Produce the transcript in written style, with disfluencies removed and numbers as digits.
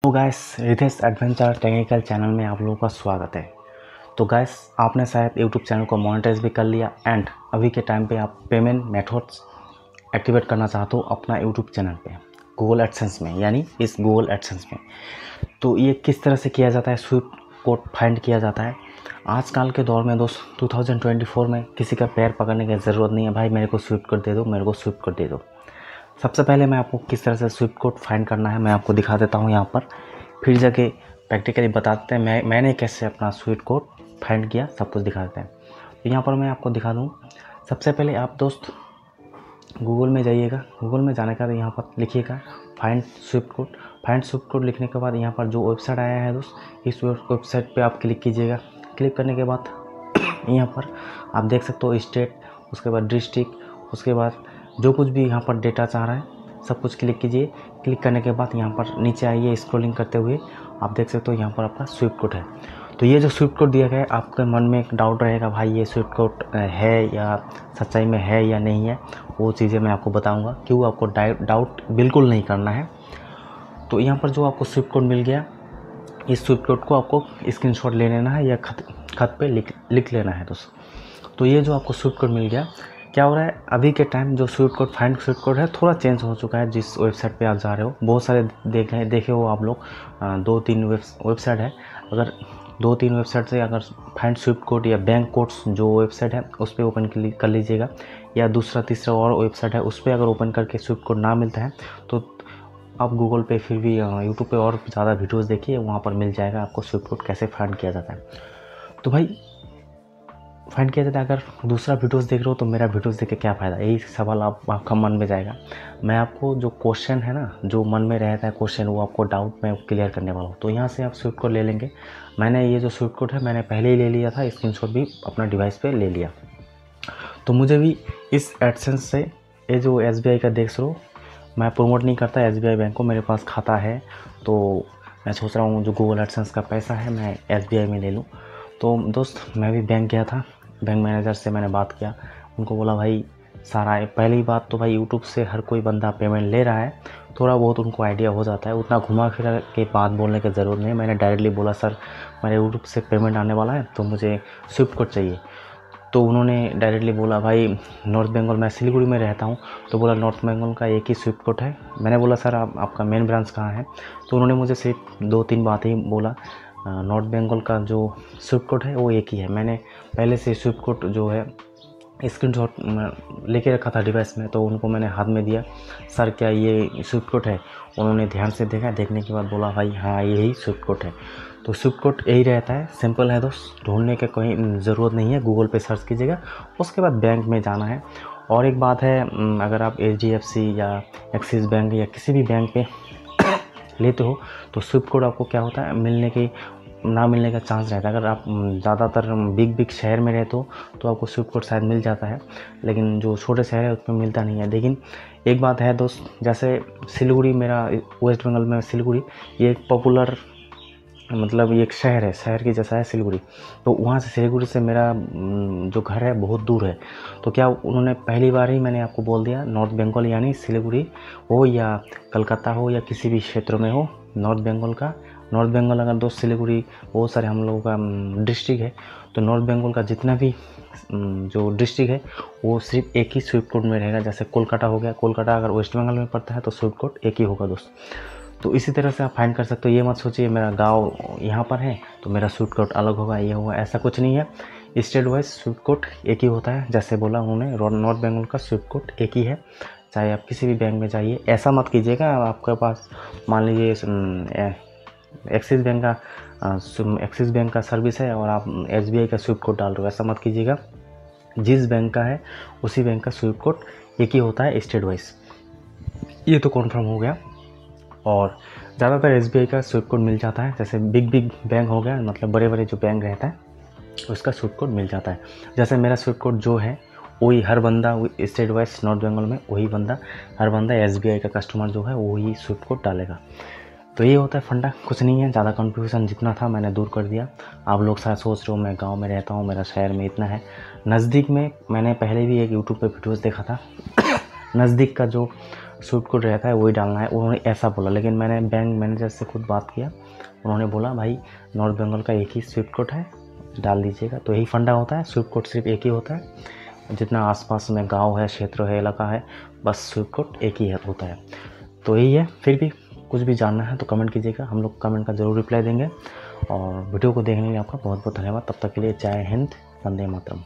तो guys Ritesh adventure technical channel में आप लोगों का स्वागत है। तो गैस आपने शायद यूट्यूब चैनल को मोनेटाइज भी कर लिया एंड अभी के टाइम पे आप पेमेंट मेथड्स एक्टिवेट करना चाहते हो अपना यूट्यूब चैनल पे गूगल एडसेंस में, यानी इस गूगल एडसेंस में। तो ये किस तरह से किया जाता है, स्विफ्ट कोड फाइंड किया जाता है। आजकल के दौर में दोस्त 2024 में किसी का पैर पकड़ने की ज़रूरत नहीं है। भाई मेरे को स्विफ्ट कोड दे दो, मेरे को स्विफ्ट कोड दे दो। सबसे पहले मैं आपको किस तरह से स्विफ्ट कोड फाइंड करना है मैं आपको दिखा देता हूँ यहाँ पर, फिर जाके प्रैक्टिकली बताते हैं मैंने कैसे अपना स्विफ्ट कोड फाइंड किया, सब कुछ दिखा देते हैं। तो यहाँ पर मैं आपको दिखा दूँ। सबसे पहले आप दोस्त गूगल में जाइएगा। गूगल में जाने के बाद यहाँ पर लिखिएगा find Swift code. Find Swift code लिखने के बाद यहाँ पर जो वेबसाइट आया है दोस्त, इस वेबसाइट पर आप क्लिक कीजिएगा। क्लिक करने के बाद यहाँ पर आप देख सकते हो स्टेट, उसके बाद डिस्ट्रिक्ट, उसके बाद जो कुछ भी यहाँ पर डेटा चाह रहा है सब कुछ क्लिक कीजिए। क्लिक करने के बाद यहाँ पर नीचे आइए, स्क्रॉलिंग करते हुए आप देख सकते हो यहाँ पर आपका स्विफ्ट कोड है। तो ये जो स्विफ्ट कोड दिया गया है, आपके मन में एक डाउट रहेगा भाई ये स्विफ्ट कोड है या सच्चाई में है या नहीं है, वो चीज़ें मैं आपको बताऊँगा। क्यों आपको डाउट बिल्कुल नहीं करना है। तो यहाँ पर जो आपको स्विफ्ट कोड मिल गया, इस स्विफ्ट कोड को आपको स्क्रीनशॉट ले लेना है या खत पे लिख लेना है दोस्तों। तो ये जो आपको स्विफ्ट कोड मिल गया, क्या हो रहा है अभी के टाइम जो Swift code find Swift code है थोड़ा चेंज हो चुका है। जिस वेबसाइट पे आप जा रहे हो, बहुत सारे देखे हो आप लोग, 2-3 वेबसाइट है। अगर 2-3 वेबसाइट से अगर फाइंड स्विफ्ट कोड या बैंक कोड्स जो वेबसाइट है उस पर ओपन कर लीजिएगा, या दूसरा तीसरा और वेबसाइट है उस पर अगर ओपन करके स्विफ्ट कोड ना मिलता है तो आप गूगल पे फिर भी यूट्यूब पे और ज़्यादा वीडियोस देखिए, वहाँ पर मिल जाएगा आपको स्विफ्ट कोड कैसे फाइंड किया जाता है। तो भाई फाइंड किया जाता है। अगर दूसरा वीडियोस देख रहे हो तो मेरा वीडियोस देख के क्या फ़ायदा, यही सवाल आपका मन में जाएगा। मैं आपको जो क्वेश्चन है ना, जो मन में रहता है क्वेश्चन, वो आपको डाउट में क्लियर करने वाला हूँ। तो यहाँ से आप स्विफ्ट कोड ले लेंगे। मैंने ये जो स्विफ्ट कोड है मैंने पहले ही ले लिया था, स्क्रीनशॉट भी अपना डिवाइस पर ले लिया। तो मुझे भी इस एडसेंस से ये जो SBI का देख लो, मैं प्रमोट नहीं करता SBI बैंक को, मेरे पास खाता है। तो मैं सोच रहा हूँ जो गूगल एडसेंस का पैसा है मैं SBI में ले लूँ। तो दोस्त मैं भी बैंक गया था, बैंक मैनेजर से मैंने बात किया, उनको बोला भाई सारा पहली बात तो भाई यूट्यूब से हर कोई बंदा पेमेंट ले रहा है, थोड़ा बहुत उनको आइडिया हो जाता है, उतना घुमा फिरा के बात बोलने की ज़रूरत नहीं है। मैंने डायरेक्टली बोला सर मेरे यूट्यूब से पेमेंट आने वाला है तो मुझे स्विफ्ट कोड चाहिए। तो उन्होंने डायरेक्टली बोला भाई नॉर्थ बंगाल, मैं सिलीगुड़ी में रहता हूँ, तो बोला नॉर्थ बंगाल का एक ही स्विफ्ट कोड है। मैंने बोला सर आपका मेन ब्रांच कहाँ है। तो उन्होंने मुझे सिर्फ 2-3 बात ही बोला, नॉर्थ बंगाल का जो स्विफ्ट कोड है वो एक ही है। मैंने पहले से स्विफ्ट कोड जो है स्क्रीनशॉट लेके रखा था डिवाइस में, तो उनको मैंने हाथ में दिया, सर क्या ये स्विफ्ट कोड है। उन्होंने ध्यान से देखा, देखने के बाद बोला भाई हाँ यही स्विफ्ट कोड है। तो स्विफ्ट कोड यही रहता है, सिंपल है दोस्त, ढूंढने की कोई ज़रूरत नहीं है, गूगल पे सर्च कीजिएगा, उसके बाद बैंक में जाना है। और एक बात है, अगर आप HDFC या एक्सिस बैंक या किसी भी बैंक पे लेते हो तो स्विफ्ट कोड आपको क्या होता है ना मिलने का चांस रहता है। अगर आप ज़्यादातर बिग शहर में रहते हो तो आपको स्विफ्ट कोड शायद मिल जाता है, लेकिन जो छोटे शहर है उसमें मिलता नहीं है। लेकिन एक बात है दोस्त, जैसे सिलीगुड़ी, मेरा वेस्ट बंगाल में सिलीगुड़ी, ये एक पॉपुलर मतलब ये एक शहर है, शहर की जैसा है सिलीगुड़ी। तो वहाँ से सिलीगुड़ी से मेरा जो घर है बहुत दूर है। तो क्या उन्होंने पहली बार ही मैंने आपको बोल दिया, नॉर्थ बंगाल यानी सिलीगुड़ी हो या कलकत्ता हो या किसी भी क्षेत्र में हो, नॉर्थ बंगाल अगर दोस्त सिलीगुड़ी बहुत सारे हम लोगों का डिस्ट्रिक्ट है, तो नॉर्थ बंगाल का जितना भी जो डिस्ट्रिक्ट है वो सिर्फ एक ही स्विफ्ट कोड में रहेगा। जैसे कोलकाता हो गया, कोलकाता अगर वेस्ट बंगाल में पड़ता है तो स्विफ्ट कोड एक ही होगा दोस्त। तो इसी तरह से आप फाइंड कर सकते हो। ये मत सोचिए मेरा गांव यहाँ पर है तो मेरा स्विफ्ट कोड अलग होगा, ये होगा, ऐसा कुछ नहीं है। स्टेट वाइज स्विफ्ट कोड एक ही होता है। जैसे बोला उन्होंने, नॉर्थ बंगाल का स्विफ्ट कोड एक ही है, चाहे आप किसी भी बैंक में जाइए। ऐसा मत कीजिएगा आपके पास मान लीजिए एक्सिस बैंक का सर्विस है और आप SBI का स्विफ्ट कोड डाल रहे हो, ऐसा मत कीजिएगा। जिस बैंक का है उसी बैंक का स्विफ्ट कोड एक ही होता है स्टेट वाइज। ये तो कन्फर्म हो गया। और ज़्यादातर SBI का स्विफ्ट कोड मिल जाता है। जैसे बिग बैंक हो गया, मतलब बड़े बड़े जो बैंक रहता है उसका स्विफ्ट कोड मिल जाता है। जैसे मेरा स्विफ्ट कोड जो है वही हर बंदा स्टेट वाइज नॉर्थ बंगाल में वही बंदा, हर बंदा SBI का कस्टमर जो है वही स्विफ्ट कोड डालेगा। तो ये होता है फंडा, कुछ नहीं है। ज़्यादा कन्फ्यूजन जितना था मैंने दूर कर दिया। आप लोग शायद सोच रहे हो मैं गांव में रहता हूँ, मेरा शहर में इतना है। नज़दीक में मैंने पहले भी एक यूट्यूब पे वीडियोस देखा था नज़दीक का जो स्विफ्ट कोड रहता है वही डालना है, उन्होंने ऐसा बोला। लेकिन मैंने बैंक मैनेजर से खुद बात किया, उन्होंने बोला भाई नॉर्थ बंगाल का एक ही स्विफ्ट कोड है, डाल दीजिएगा। तो यही फंडा होता है, स्विफ्ट कोड सिर्फ एक ही होता है। जितना आसपास में गांव है, क्षेत्र है, इलाका है, बस स्विफ्ट कोड एक ही होता है। तो यही है। फिर भी कुछ भी जानना है तो कमेंट कीजिएगा, हम लोग कमेंट का ज़रूर रिप्लाई देंगे। और वीडियो को देखने के लिए आपका बहुत बहुत धन्यवाद। तब तक के लिए जय हिंद, वंदे मातरम।